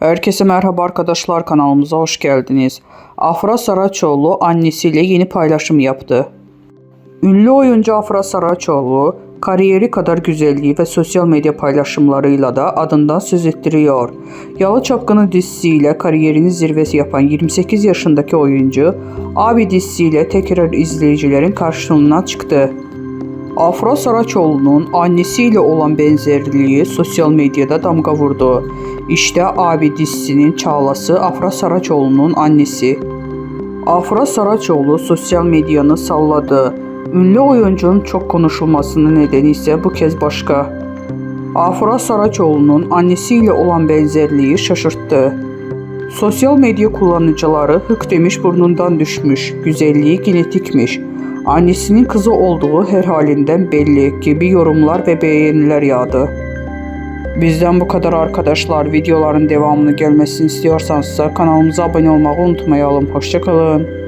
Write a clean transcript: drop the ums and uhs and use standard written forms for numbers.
Herkese merhaba arkadaşlar, kanalımıza hoş geldiniz. Afra Saraçoğlu annesiyle yeni paylaşım yaptı. Ünlü oyuncu Afra Saraçoğlu, kariyeri kadar güzelliği ve sosyal medya paylaşımlarıyla da adından söz ettiriyor. Yalı Çapkını dizisiyle kariyerini zirvesi yapan 28 yaşındaki oyuncu, Abi dizisiyle tekrar izleyicilerin karşısına çıktı. Afra Saraçoğlu'nun annesiyle olan benzerliği sosyal medyada damga vurdu. İşte Abi dizisinin Çağlası Afra Saraçoğlu'nun annesi. Afra Saraçoğlu sosyal medyanı salladı. Ünlü oyuncunun çok konuşulmasının nedeni ise bu kez başka. Afra Saraçoğlu'nun annesiyle olan benzerliği şaşırttı. Sosyal medya kullanıcıları hık demiş, burnundan düşmüş, güzelliği genetikmiş, annesinin kızı olduğu her halinden belli gibi yorumlar ve beğeniler yağdı. Bizden bu kadar arkadaşlar. Videoların devamını gelmesini istiyorsanız kanalımıza abone olmayı unutmayalım. Hoşça kalın.